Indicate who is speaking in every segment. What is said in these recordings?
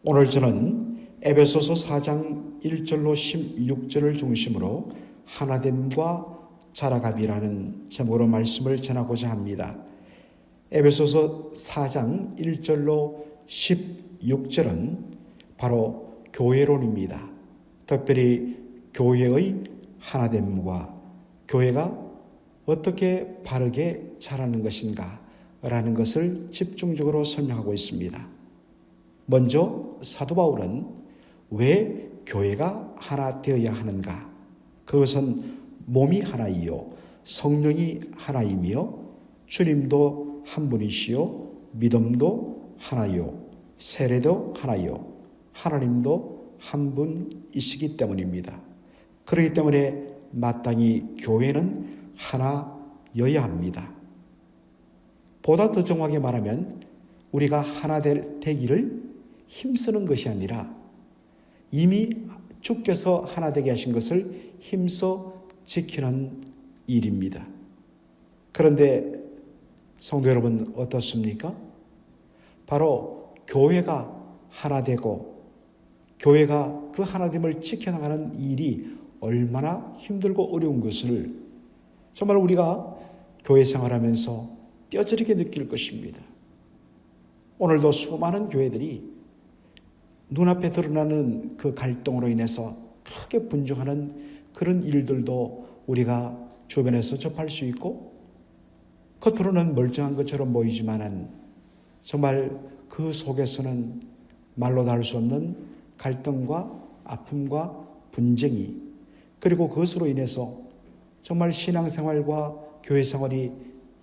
Speaker 1: 오늘 저는 에베소서 4장 1절로 16절을 중심으로 하나됨과 자라감이라는 제목으로 말씀을 전하고자 합니다. 에베소서 4장 1절로 16절은 바로 교회론입니다. 특별히 교회의 하나됨과 교회가 어떻게 바르게 자라는 것인가 라는 것을 집중적으로 설명하고 있습니다. 먼저 사도 바울은 왜 교회가 하나 되어야 하는가? 그것은 몸이 하나이요 성령이 하나이며 주님도 한 분이시요 믿음도 하나요 세례도 하나요 하나님도 한 분이시기 때문입니다. 그렇기 때문에 마땅히 교회는 하나여야 합니다. 보다 더 정확하게 말하면 우리가 하나 되기를 힘쓰는 것이 아니라 이미 주께서 하나 되게 하신 것을 힘써 지키는 일입니다. 그런데 성도 여러분 어떻습니까? 바로 교회가 하나 되고 교회가 그 하나됨을 지켜나가는 일이 얼마나 힘들고 어려운 것을 정말 우리가 교회 생활하면서 뼈저리게 느낄 것입니다. 오늘도 수많은 교회들이 눈앞에 드러나는 그 갈등으로 인해서 크게 분주하는 그런 일들도 우리가 주변에서 접할 수 있고 겉으로는 멀쩡한 것처럼 보이지만은 정말 그 속에서는 말로 다 할 수 없는 갈등과 아픔과 분쟁이 그리고 그것으로 인해서 정말 신앙생활과 교회생활이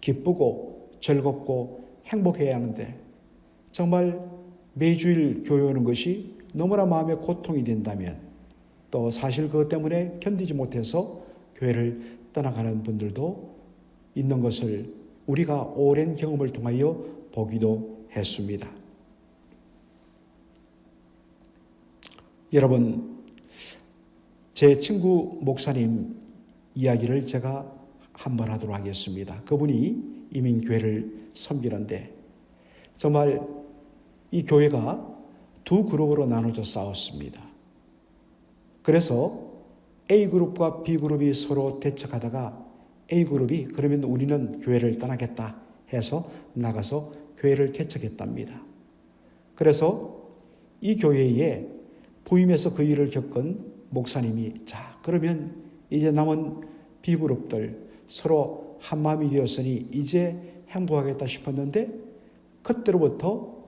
Speaker 1: 기쁘고 즐겁고 행복해야 하는데 정말 매주일 교회 오는 것이 너무나 마음에 고통이 된다면 또 사실 그것 때문에 견디지 못해서 교회를 떠나가는 분들도 있는 것을 우리가 오랜 경험을 통하여 보기도 했습니다. 여러분, 제 친구 목사님 이야기를 제가 한번 하도록 하겠습니다. 그분이 이민교회를 섬기는데 정말 이 교회가 두 그룹으로 나눠져 싸웠습니다. 그래서 A그룹과 B그룹이 서로 대척하다가 A그룹이 그러면 우리는 교회를 떠나겠다 해서 나가서 교회를 개척했답니다. 그래서 이 교회에 부임해서 그 일을 겪은 목사님이 자 그러면 이제 남은 B그룹들 서로 한마음이 되었으니 이제 행복하겠다 싶었는데 그때로부터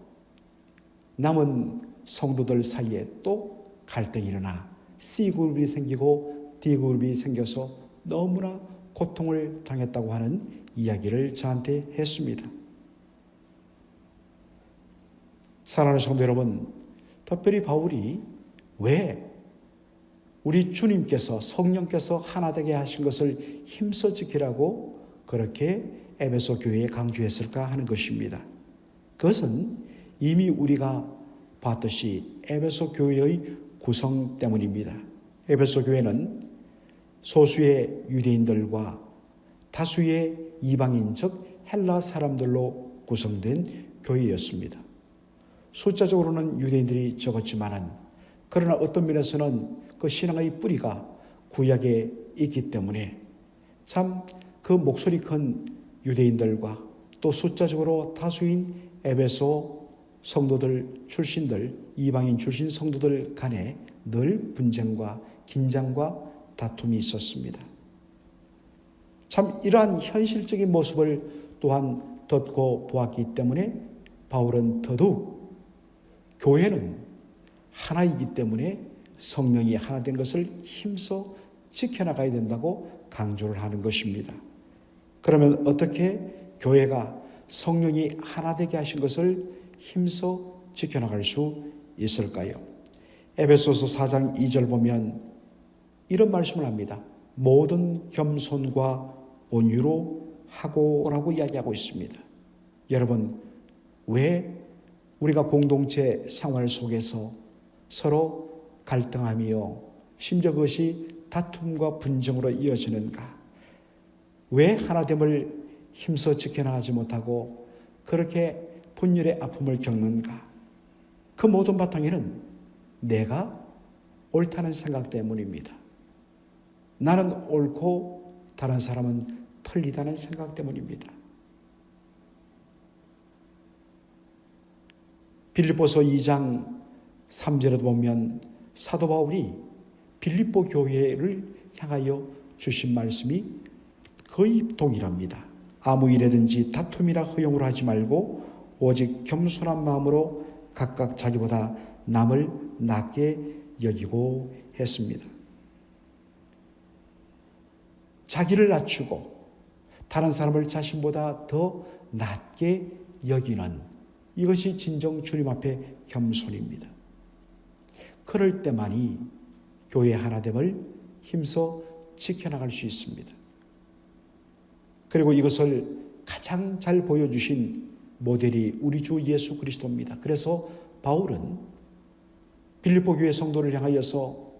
Speaker 1: 남은 성도들 사이에 또 갈등이 일어나 C그룹이 생기고 D그룹이 생겨서 너무나 고통을 당했다고 하는 이야기를 저한테 했습니다. 사랑하는 성도 여러분, 특별히 바울이 왜 우리 주님께서 성령께서 하나 되게 하신 것을 힘써 지키라고 그렇게 에베소 교회에 강조했을까 하는 것입니다. 그것은 이미 우리가 봤듯이 에베소 교회의 구성 때문입니다. 에베소 교회는 소수의 유대인들과 다수의 이방인 즉 헬라 사람들로 구성된 교회였습니다. 숫자적으로는 유대인들이 적었지만은 그러나 어떤 면에서는 그 신앙의 뿌리가 구약에 있기 때문에 참 그 목소리 큰 유대인들과 또 숫자적으로 다수인 에베소 성도들 출신들, 이방인 출신 성도들 간에 늘 분쟁과 긴장과 다툼이 있었습니다. 참 이러한 현실적인 모습을 또한 듣고 보았기 때문에 바울은 더더욱 교회는 하나이기 때문에 성령이 하나 된 것을 힘써 지켜나가야 된다고 강조를 하는 것입니다. 그러면 어떻게 교회가 성령이 하나 되게 하신 것을 힘써 지켜나갈 수 있을까요? 에베소서 4장 2절 보면 이런 말씀을 합니다. 모든 겸손과 온유로 하고라고 이야기하고 있습니다. 여러분, 왜 우리가 공동체 생활 속에서 서로 갈등하며 심지어 그것이 다툼과 분쟁으로 이어지는가? 왜 하나됨을 힘써 지켜나가지 못하고 그렇게 분열의 아픔을 겪는가? 그 모든 바탕에는 내가 옳다는 생각 때문입니다. 나는 옳고 다른 사람은 틀리다는 생각 때문입니다. 빌립보서 2장 3절에 보면 사도 바울이 빌립보 교회를 향하여 주신 말씀이 거의 동일합니다. 아무 일에든지 다툼이나 허용을 하지 말고 오직 겸손한 마음으로 각각 자기보다 남을 낮게 여기고 했습니다. 자기를 낮추고 다른 사람을 자신보다 더 낮게 여기는 이것이 진정 주님 앞에 겸손입니다. 그럴 때만이 교회 하나됨을 힘써 지켜나갈 수 있습니다. 그리고 이것을 가장 잘 보여주신 모델이 우리 주 예수 그리스도입니다. 그래서 바울은 빌립보 교회 성도를 향하여서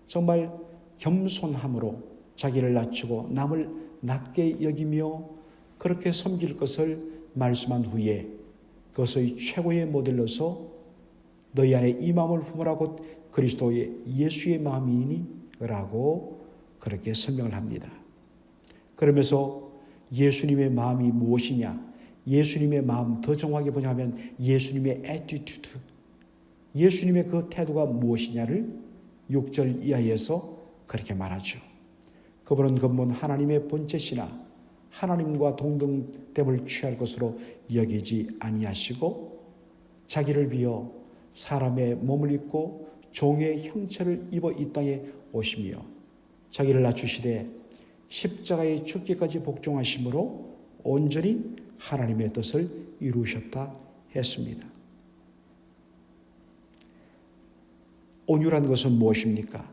Speaker 1: 정말 겸손함으로 자기를 낮추고 남을 낮게 여기며 그렇게 섬길 것을 말씀한 후에 그것의 최고의 모델로서 너희 안에 이 마음을 품으라 곧 그리스도의 예수의 마음이니 라고 그렇게 설명을 합니다. 그러면서 예수님의 마음이 무엇이냐, 예수님의 마음 더 정확하게 뭐냐면 예수님의 애티튜드, 예수님의 그 태도가 무엇이냐를 6절 이하에서 그렇게 말하죠. 그분은 근본 하나님의 본체시나 하나님과 동등됨을 취할 것으로 여기지 아니하시고 자기를 비어 사람의 몸을 입고 종의 형체를 입어 이 땅에 오시며 자기를 낮추시되 십자가의 죽기까지 복종하심으로 온전히 하나님의 뜻을 이루셨다 했습니다. 온유란 것은 무엇입니까?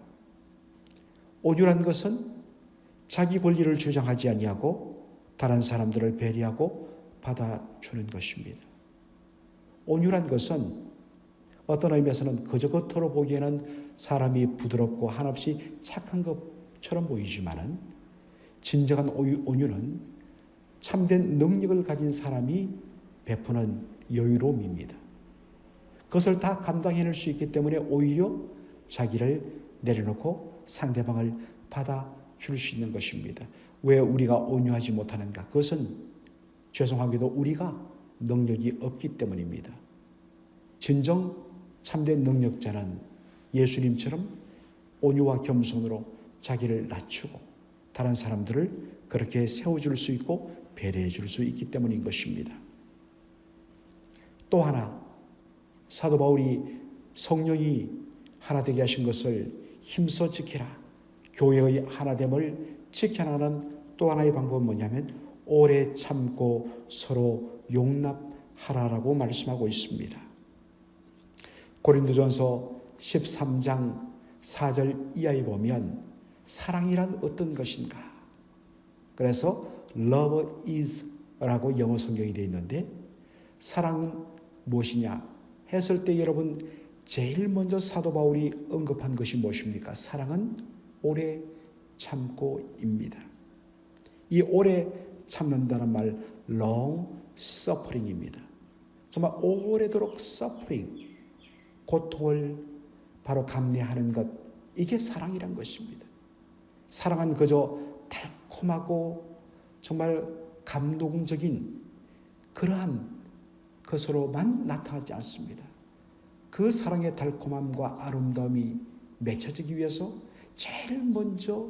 Speaker 1: 온유란 것은 자기 권리를 주장하지 아니하고 다른 사람들을 배려하고 받아주는 것입니다. 온유란 것은 어떤 의미에서는 그저 겉으로 보기에는 사람이 부드럽고 한없이 착한 것처럼 보이지만은 진정한 온유는 참된 능력을 가진 사람이 베푸는 여유로움입니다. 그것을 다 감당해낼 수 있기 때문에 오히려 자기를 내려놓고 상대방을 받아줄 수 있는 것입니다. 왜 우리가 온유하지 못하는가? 그것은 죄송하게도 우리가 능력이 없기 때문입니다. 진정 참된 능력자는 예수님처럼 온유와 겸손으로 자기를 낮추고 다른 사람들을 그렇게 세워줄 수 있고 배려해 줄 수 있기 때문인 것입니다. 또 하나 사도 바울이 성령이 하나 되게 하신 것을 힘써 지키라, 교회의 하나됨을 지켜나가는 또 하나의 방법은 뭐냐면 오래 참고 서로 용납하라라고 말씀하고 있습니다. 고린도전서 13장 4절 이하에 보면 사랑이란 어떤 것인가? 그래서 love is 라고 영어 성경이 되어 있는데 사랑은 무엇이냐 했을 때 여러분 제일 먼저 사도 바울이 언급한 것이 무엇입니까? 사랑은 오래 참고입니다. 이 오래 참는다는 말 long suffering입니다. 정말 오래도록 suffering, 고통을 바로 감내하는 것, 이게 사랑이란 것입니다. 사랑은 그저 달콤하고 정말 감동적인 그러한 것으로만 나타나지 않습니다. 그 사랑의 달콤함과 아름다움이 맺혀지기 위해서 제일 먼저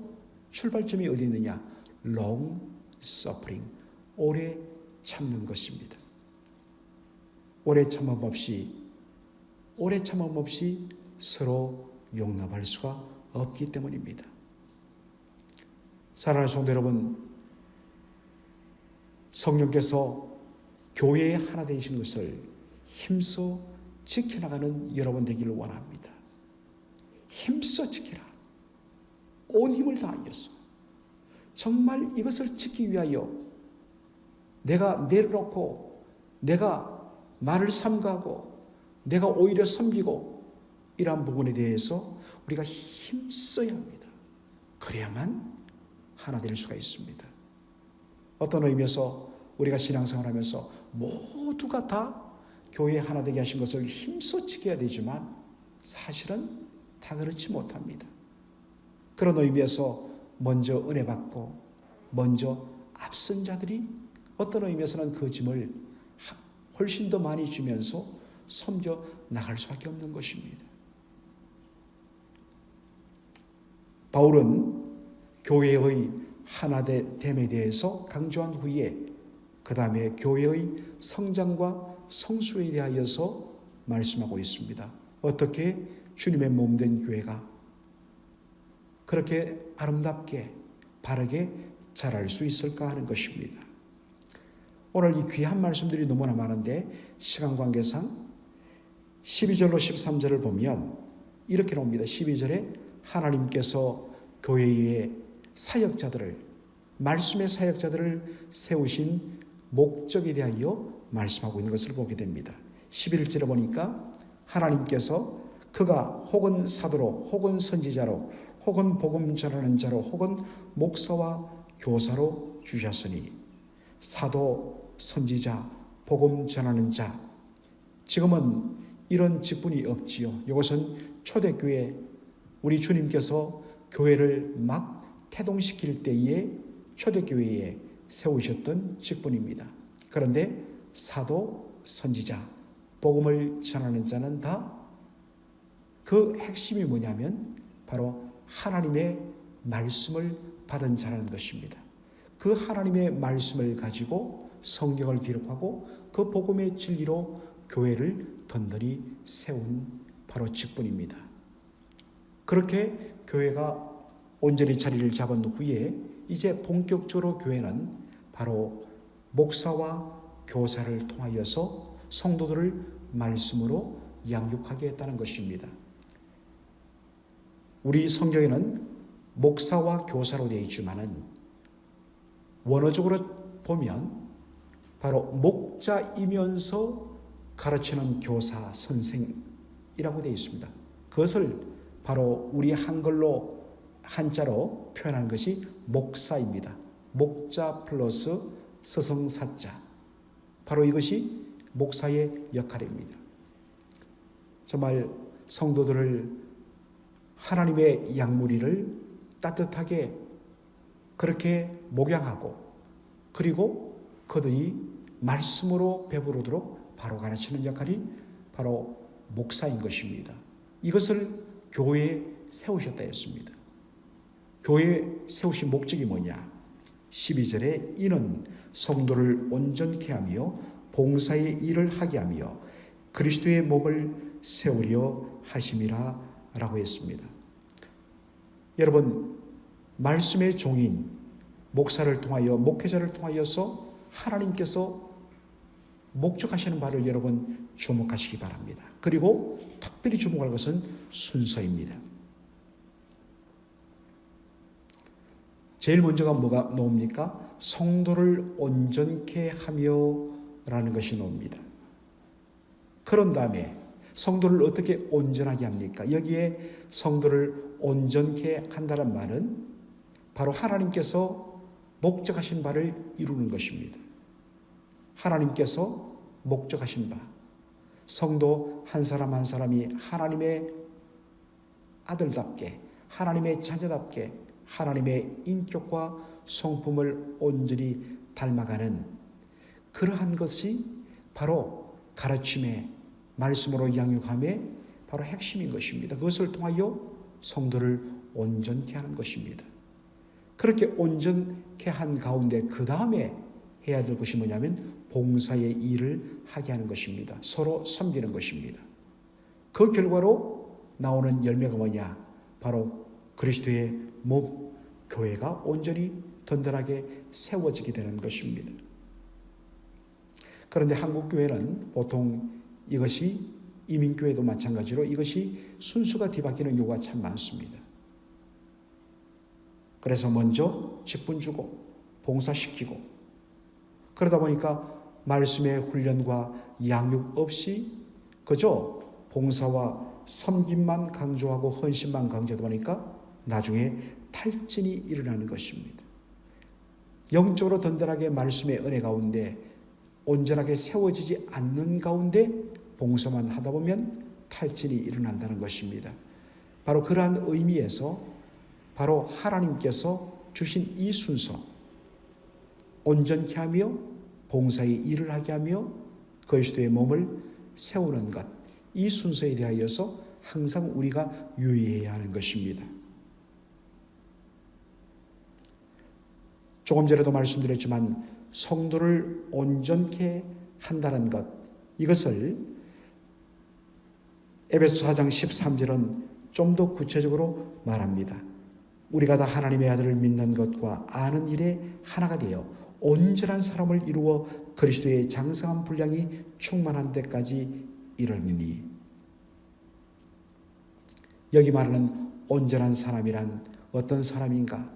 Speaker 1: 출발점이 어디 있느냐? long suffering, 오래 참는 것입니다. 오래 참음 없이 서로 용납할 수가 없기 때문입니다. 사랑하는 성도 여러분, 성령께서 교회의 하나 되신 것을 힘써 지켜나가는 여러분 되기를 원합니다. 힘써 지켜라. 온 힘을 다하여서 정말 이것을 지키기 위하여 내가 내려놓고 내가 말을 삼가하고 내가 오히려 섬기고 이러한 부분에 대해서 우리가 힘써야 합니다. 그래야만 하나 될 수가 있습니다. 어떤 의미에서 우리가 신앙생활하면서 모두가 다 교회 하나 되게 하신 것을 힘써 지켜야 되지만 사실은 다 그렇지 못합니다. 그런 의미에서 먼저 은혜 받고 먼저 앞선 자들이 어떤 의미에서는 그 짐을 훨씬 더 많이 주면서 섬겨 나갈 수밖에 없는 것입니다. 바울은 교회의 하나됨에 대해서 강조한 후에 그 다음에 교회의 성장과 성수에 대하여서 말씀하고 있습니다. 어떻게 주님의 몸된 교회가 그렇게 아름답게 바르게 자랄 수 있을까 하는 것입니다. 오늘 이 귀한 말씀들이 너무나 많은데 시간 관계상 12절로 13절을 보면 이렇게 나옵니다. 12절에 하나님께서 교회의 사역자들을, 말씀의 사역자들을 세우신 목적에 대하여 말씀하고 있는 것을 보게 됩니다. 11절에 보니까 하나님께서 그가 혹은 사도로 혹은 선지자로 혹은 복음 전하는 자로 혹은 목사와 교사로 주셨으니, 사도, 선지자, 복음 전하는 자, 지금은 이런 직분이 없지요. 이것은 초대교회, 우리 주님께서 교회를 막 태동시킬 때에 초대교회에 세우셨던 직분입니다. 그런데 사도, 선지자, 복음을 전하는 자는 다 그 핵심이 뭐냐면 바로 하나님의 말씀을 받은 자라는 것입니다. 그 하나님의 말씀을 가지고 성경을 기록하고 그 복음의 진리로 교회를 든든히 세운 바로 직분입니다. 그렇게 교회가 온전히 자리를 잡은 후에 이제 본격적으로 교회는 바로 목사와 교사를 통하여서 성도들을 말씀으로 양육하게 했다는 것입니다. 우리 성경에는 목사와 교사로 되어 있지만은 원어적으로 보면 바로 목자이면서 가르치는 교사, 선생이라고 되어 있습니다. 그것을 바로 우리 한글로 한자로 표현한 것이 목사입니다. 목자 플러스 서성사자. 바로 이것이 목사의 역할입니다. 정말 성도들을 하나님의 양무리를 따뜻하게 그렇게 목양하고 그리고 그들이 말씀으로 배부르도록 바로 가르치는 역할이 바로 목사인 것입니다. 이것을 교회에 세우셨다 했습니다. 교회에 세우신 목적이 뭐냐? 12절에 이는 성도를 온전케 하며 봉사의 일을 하게 하며 그리스도의 몸을 세우려 하심이라 라고 했습니다. 여러분, 말씀의 종인 목사를 통하여 목회자를 통하여서 하나님께서 목적하시는 바를 여러분 주목하시기 바랍니다. 그리고 특별히 주목할 것은 순서입니다. 제일 먼저가 뭐가 나옵니까? 성도를 온전케 하며 라는 것이 나옵니다. 그런 다음에 성도를 어떻게 온전하게 합니까? 여기에 성도를 온전케 한다는 말은 바로 하나님께서 목적하신 바를 이루는 것입니다. 하나님께서 목적하신 바, 성도 한 사람 한 사람이 하나님의 아들답게, 하나님의 자녀답게 하나님의 인격과 성품을 온전히 닮아가는 그러한 것이 바로 가르침의 말씀으로 양육함의 바로 핵심인 것입니다. 그것을 통하여 성도를 온전케 하는 것입니다. 그렇게 온전케 한 가운데 그 다음에 해야 될 것이 뭐냐면 봉사의 일을 하게 하는 것입니다. 서로 섬기는 것입니다. 그 결과로 나오는 열매가 뭐냐? 바로 그리스도의 몸, 교회가 온전히 든든하게 세워지게 되는 것입니다. 그런데 한국교회는 보통 이것이 이민교회도 마찬가지로 이것이 순수가 뒤바뀌는 경우가 참 많습니다. 그래서 먼저 직분 주고 봉사시키고 그러다 보니까 말씀의 훈련과 양육 없이 그저 봉사와 섬김만 강조하고 헌신만 강조하다 보니까 나중에 탈진이 일어나는 것입니다. 영적으로 든든하게 말씀의 은혜 가운데 온전하게 세워지지 않는 가운데 봉사만 하다 보면 탈진이 일어난다는 것입니다. 바로 그러한 의미에서 바로 하나님께서 주신 이 순서, 온전케 하며 봉사의 일을 하게 하며 그리스도의 몸을 세우는 것, 이 순서에 대하여서 항상 우리가 유의해야 하는 것입니다. 조금 전에도 말씀드렸지만 성도를 온전케 한다는 것, 이것을 에베소 4장 13절은 좀 더 구체적으로 말합니다. 우리가 다 하나님의 아들을 믿는 것과 아는 일에 하나가 되어 온전한 사람을 이루어 그리스도의 장성한 분량이 충만한 데까지 이르리니. 여기 말하는 온전한 사람이란 어떤 사람인가?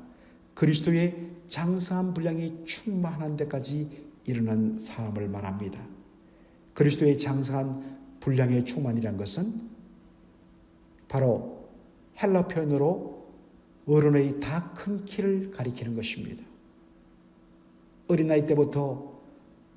Speaker 1: 그리스도의 장성한 분량이 충만한 데까지 이르는 사람을 말합니다. 그리스도의 장성한 분량의 충만이란 것은 바로 헬라 표현으로 어른의 다 큰 키를 가리키는 것입니다. 어린 나이 때부터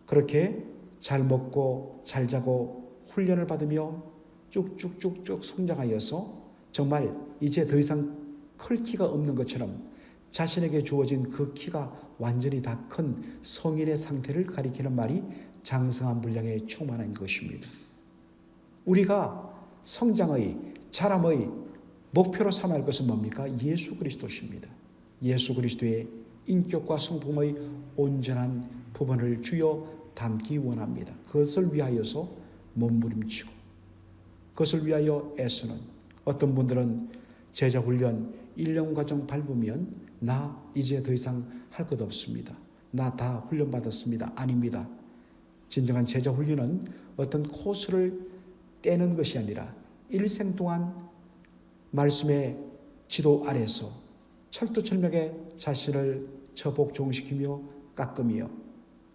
Speaker 1: 그렇게 잘 먹고 잘 자고 훈련을 받으며 쭉쭉쭉쭉 성장하여서 정말 이제 더 이상 클 키가 없는 것처럼 자신에게 주어진 그 키가 완전히 다 큰 성인의 상태를 가리키는 말이 장성한 분량에 충만한 것입니다. 우리가 성장의, 자람의 목표로 삼아야 할 것은 뭡니까? 예수 그리스도십니다. 예수 그리스도의 인격과 성품의 온전한 부분을 주여 담기 원합니다. 그것을 위하여서 몸부림치고 그것을 위하여 애쓰는, 어떤 분들은 제자 훈련 1년 과정 밟으면 나 이제 더 이상 할 것 없습니다. 나 다 훈련 받았습니다. 아닙니다. 진정한 제자 훈련은 어떤 코스를 떼는 것이 아니라 일생 동안 말씀의 지도 아래서 철두철미하게 자신을 처복종시키며 깎으며,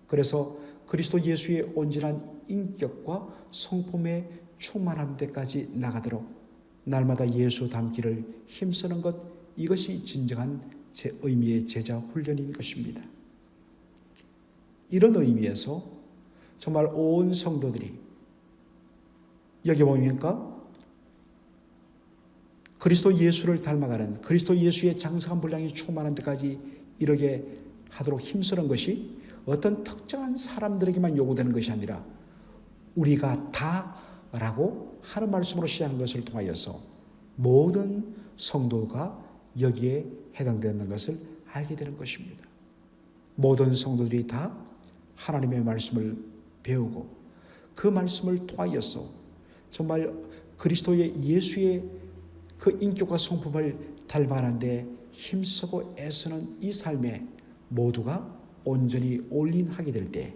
Speaker 1: 그래서 그리스도 예수의 온전한 인격과 성품에 충만한 데까지 나가도록 날마다 예수 닮기를 힘쓰는 것, 이것이 진정한 제 의미의 제자 훈련인 것입니다. 이런 의미에서 정말 온 성도들이 여기 보니까 그리스도 예수를 닮아가는, 그리스도 예수의 장성한 분량이 충만한 데까지 이르게 하도록 힘쓰는 것이 어떤 특정한 사람들에게만 요구되는 것이 아니라 우리가 다라고 하는 말씀으로 시작하는 것을 통하여서 모든 성도가 여기에 해당되는 것을 알게 되는 것입니다. 모든 성도들이 다 하나님의 말씀을 배우고 그 말씀을 통하여서 정말 그리스도의 예수의 그 인격과 성품을 닮아가는데 힘쓰고 애쓰는 이 삶에 모두가 온전히 올인하게 될 때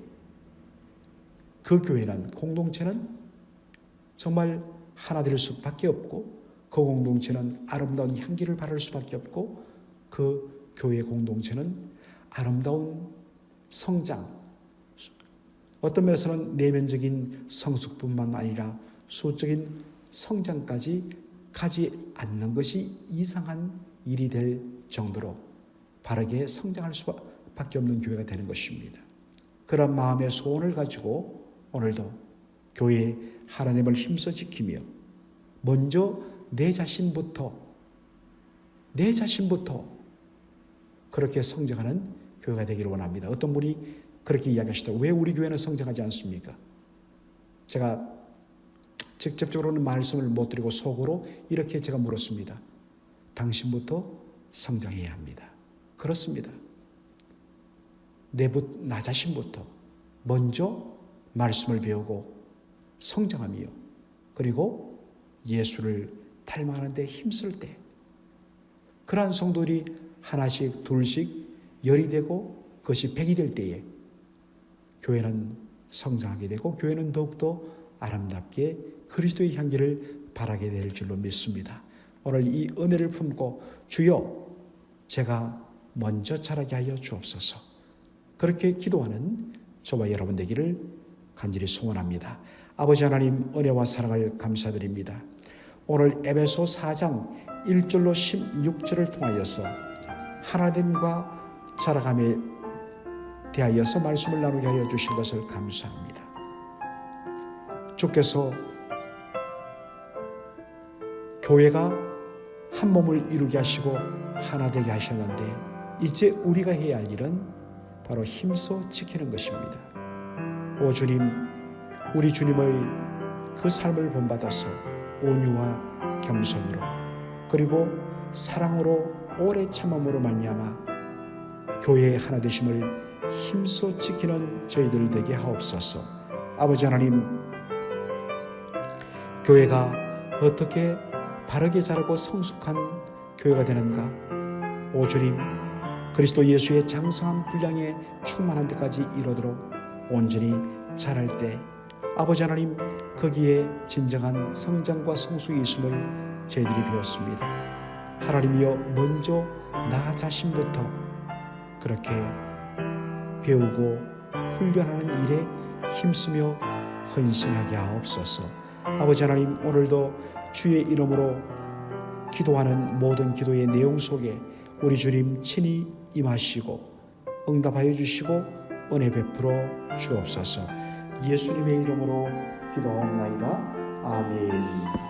Speaker 1: 그 교회는, 공동체는 정말 하나 될 수밖에 없고 그 공동체는 아름다운 향기를 바를 수밖에 없고 그 교회 공동체는 아름다운 성장, 어떤 면에서는 내면적인 성숙뿐만 아니라 수적인 성장까지 가지 않는 것이 이상한 일이 될 정도로 바르게 성장할 수밖에 없는 교회가 되는 것입니다. 그런 마음의 소원을 가지고 오늘도 교회에 하나님을 힘써 지키며 먼저 내 자신부터 그렇게 성장하는 교회가 되기를 원합니다. 어떤 분이 그렇게 이야기하시더라고요. 왜 우리 교회는 성장하지 않습니까? 제가 직접적으로는 말씀을 못 드리고 속으로 이렇게 제가 물었습니다. 당신부터 성장해야 합니다. 그렇습니다. 나 자신부터 먼저 말씀을 배우고 성장하며 그리고 예수를 닮아가는 데 힘쓸 때 그러한 성도들이 하나씩 둘씩 열이 되고 그것이 백이 될 때에 교회는 성장하게 되고 교회는 더욱더 아름답게 그리스도의 향기를 바라게 될 줄로 믿습니다. 오늘 이 은혜를 품고 주여 제가 먼저 자라게 하여 주옵소서, 그렇게 기도하는 저와 여러분 되기를 간절히 소원합니다. 아버지 하나님, 은혜와 사랑을 감사드립니다. 오늘 에베소 4장 1절로 16절을 통하여서 하나님과 자라감에 대하여서 말씀을 나누게 하여 주신 것을 감사합니다. 주께서 교회가 한 몸을 이루게 하시고 하나 되게 하셨는데 이제 우리가 해야 할 일은 바로 힘써 지키는 것입니다. 오 주님, 우리 주님의 그 삶을 본받아서 온유와 겸손으로 그리고 사랑으로 오래 참음으로 말미암아 교회의 하나 되심을 힘써 지키는 저희들 되게 하옵소서. 아버지 하나님, 교회가 어떻게 바르게 자라고 성숙한 교회가 되는가? 오 주님, 그리스도 예수의 장성한 분량에 충만한 데까지 이르도록 온전히 자랄 때 아버지 하나님, 거기에 진정한 성장과 성숙이 있음을 저희들이 배웠습니다. 하나님이여, 먼저 나 자신부터 그렇게 배우고 훈련하는 일에 힘쓰며 헌신하게 하옵소서. 아버지 하나님, 오늘도 주의 이름으로 기도하는 모든 기도의 내용 속에 우리 주님 친히 임하시고 응답하여 주시고 은혜 베풀어 주옵소서. 예수님의 이름으로 기도하옵나이다. 아멘.